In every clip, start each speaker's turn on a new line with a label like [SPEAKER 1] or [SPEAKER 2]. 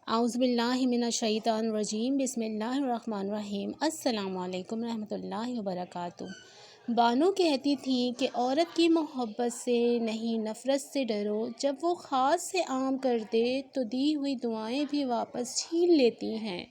[SPEAKER 1] اعوذ باللہ من الشیطان الرجیم، بسم اللہ الرحمن الرحیم۔ السلام علیکم رحمۃ اللہ وبرکاتہ۔ بانو کہتی تھیں کہ عورت کی محبت سے نہیں نفرت سے ڈرو، جب وہ خاص سے عام کر دے تو دی ہوئی دعائیں بھی واپس چھین لیتی ہیں۔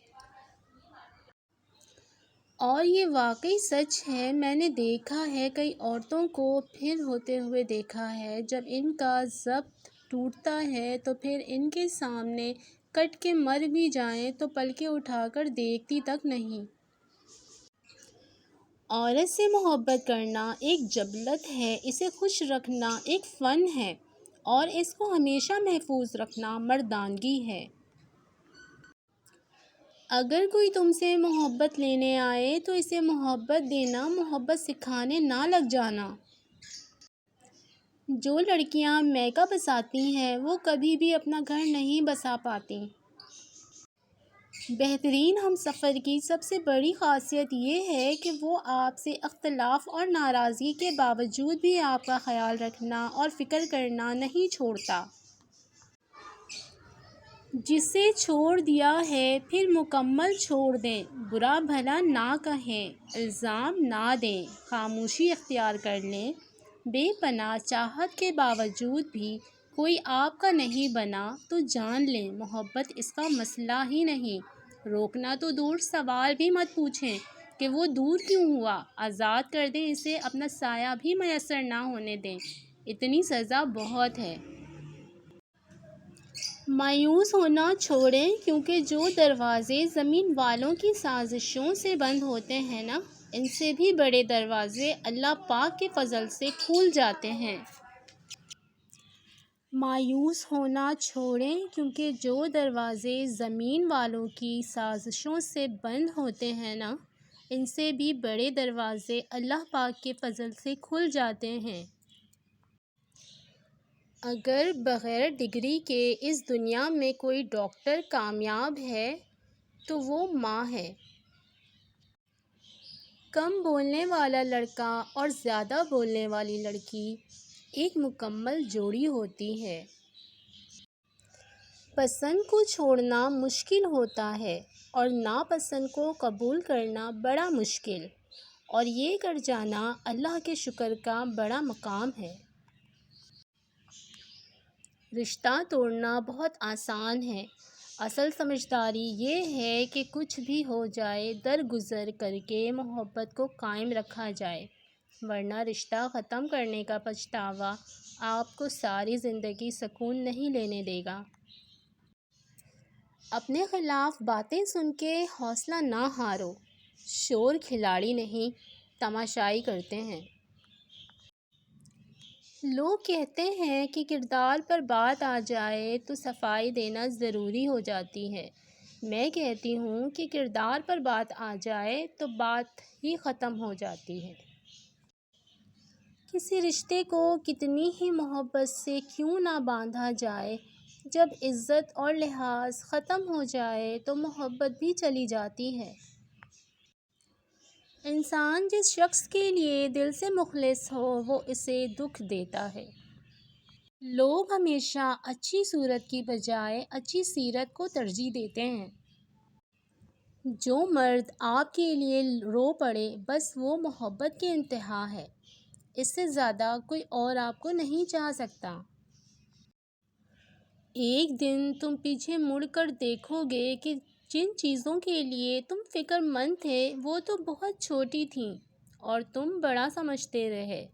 [SPEAKER 1] اور یہ واقعی سچ ہے۔ میں نے دیکھا ہے، کئی عورتوں کو پھر ہوتے ہوئے دیکھا ہے۔ جب ان کا ضبط ٹوٹتا ہے تو پھر ان کے سامنے کٹ کے مر بھی جائیں تو پلکیں اٹھا کر دیکھتی تک نہیں۔ عورت سے محبت کرنا ایک جبلت ہے، اسے خوش رکھنا ایک فن ہے، اور اس کو ہمیشہ محفوظ رکھنا مردانگی ہے۔ اگر کوئی تم سے محبت لینے آئے تو اسے محبت دینا، محبت سکھانے نہ لگ جانا۔ جو لڑکیاں میک اپ بساتی ہیں وہ کبھی بھی اپنا گھر نہیں بسا پاتیں۔ بہترین ہم سفر کی سب سے بڑی خاصیت یہ ہے کہ وہ آپ سے اختلاف اور ناراضگی کے باوجود بھی آپ کا خیال رکھنا اور فکر کرنا نہیں چھوڑتا۔ جسے چھوڑ دیا ہے پھر مکمل چھوڑ دیں، برا بھلا نہ کہیں، الزام نہ دیں، خاموشی اختیار کر لیں۔ بے پناہ چاہت کے باوجود بھی کوئی آپ کا نہیں بنا تو جان لیں محبت اس کا مسئلہ ہی نہیں۔ روکنا تو دور، سوال بھی مت پوچھیں کہ وہ دور کیوں ہوا، آزاد کر دیں اسے، اپنا سایہ بھی میسر نہ ہونے دیں، اتنی سزا بہت ہے۔ مایوس ہونا چھوڑیں، کیونکہ جو دروازے زمین والوں کی سازشوں سے بند ہوتے ہیں نا، ان سے بھی بڑے دروازے اللہ پاک کے فضل سے کھل جاتے ہیں۔ مایوس ہونا چھوڑیں، کیونکہ جو دروازے زمین والوں کی سازشوں سے بند ہوتے ہیں نا، ان سے بھی بڑے دروازے اللہ پاک کے فضل سے کھل جاتے ہیں۔ اگر بغیر ڈگری کے اس دنیا میں کوئی ڈاکٹر کامیاب ہے تو وہ ماں ہے۔ کم بولنے والا لڑکا اور زیادہ بولنے والی لڑکی ایک مکمل جوڑی ہوتی ہے۔ پسند کو چھوڑنا مشکل ہوتا ہے اور ناپسند کو قبول کرنا بڑا مشکل، اور یہ کر جانا اللہ کے شکر کا بڑا مقام ہے۔ رشتہ توڑنا بہت آسان ہے، اصل سمجھداری یہ ہے کہ کچھ بھی ہو جائے درگزر کر کے محبت کو قائم رکھا جائے، ورنہ رشتہ ختم کرنے کا پچھتاوا آپ کو ساری زندگی سکون نہیں لینے دے گا۔ اپنے خلاف باتیں سن کے حوصلہ نہ ہارو، شور کھلاڑی نہیں تماشائی کرتے ہیں۔ لوگ کہتے ہیں کہ کردار پر بات آ جائے تو صفائی دینا ضروری ہو جاتی ہے۔ میں کہتی ہوں کہ کردار پر بات آ جائے تو بات ہی ختم ہو جاتی ہے۔ کسی رشتے کو کتنی ہی محبت سے کیوں نہ باندھا جائے، جب عزت اور لحاظ ختم ہو جائے تو محبت بھی چلی جاتی ہے۔ انسان جس شخص کے لیے دل سے مخلص ہو وہ اسے دکھ دیتا ہے۔ لوگ ہمیشہ اچھی صورت کی بجائے اچھی سیرت کو ترجیح دیتے ہیں۔ جو مرد آپ کے لیے رو پڑے بس وہ محبت کی انتہا ہے، اس سے زیادہ کوئی اور آپ کو نہیں چاہ سکتا۔ ایک دن تم پیچھے مڑ کر دیکھو گے کہ جن چیزوں کے لیے تم فکر مند تھے وہ تو بہت چھوٹی تھیں اور تم بڑا سمجھتے رہے۔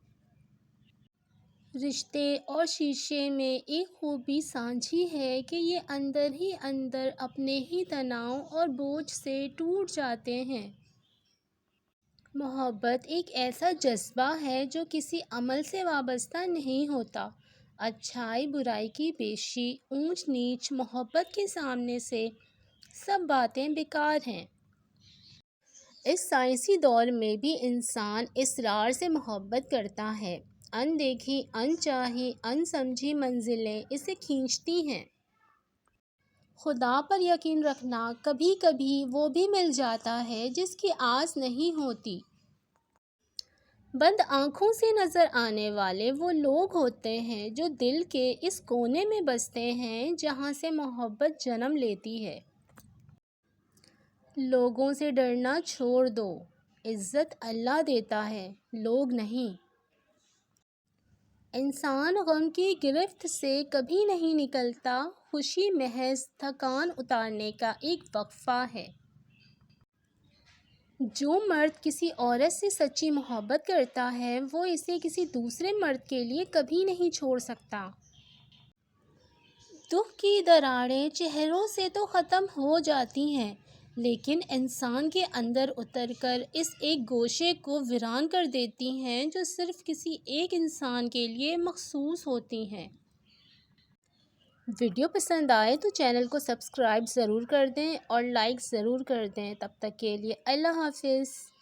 [SPEAKER 1] رشتے اور شیشے میں ایک خوبی سانجھی ہے کہ یہ اندر ہی اندر اپنے ہی تناؤ اور بوجھ سے ٹوٹ جاتے ہیں۔ محبت ایک ایسا جذبہ ہے جو کسی عمل سے وابستہ نہیں ہوتا۔ اچھائی برائی کی پیشی اونچ نیچ، محبت کے سامنے سے سب باتیں بیکار ہیں۔ اس سائنسی دور میں بھی انسان اصرار سے محبت کرتا ہے۔ ان دیکھی ان چاہی ان سمجھی منزلیں اسے کھینچتی ہیں۔ خدا پر یقین رکھنا، کبھی کبھی وہ بھی مل جاتا ہے جس کی آس نہیں ہوتی۔ بند آنکھوں سے نظر آنے والے وہ لوگ ہوتے ہیں جو دل کے اس کونے میں بستے ہیں جہاں سے محبت جنم لیتی ہے۔ لوگوں سے ڈرنا چھوڑ دو، عزت اللہ دیتا ہے، لوگ نہیں۔ انسان غم کی گرفت سے کبھی نہیں نکلتا، خوشی محض تھکان اتارنے کا ایک وقفہ ہے۔ جو مرد کسی عورت سے سچی محبت کرتا ہے وہ اسے کسی دوسرے مرد کے لیے کبھی نہیں چھوڑ سکتا۔ دکھ کی دراڑیں چہروں سے تو ختم ہو جاتی ہیں، لیکن انسان کے اندر اتر کر اس ایک گوشے کو ویران کر دیتی ہیں جو صرف کسی ایک انسان کے لیے مخصوص ہوتی ہیں۔ ویڈیو پسند آئے تو چینل کو سبسکرائب ضرور کر دیں اور لائک ضرور کر دیں۔ تب تک کے لیے اللہ حافظ۔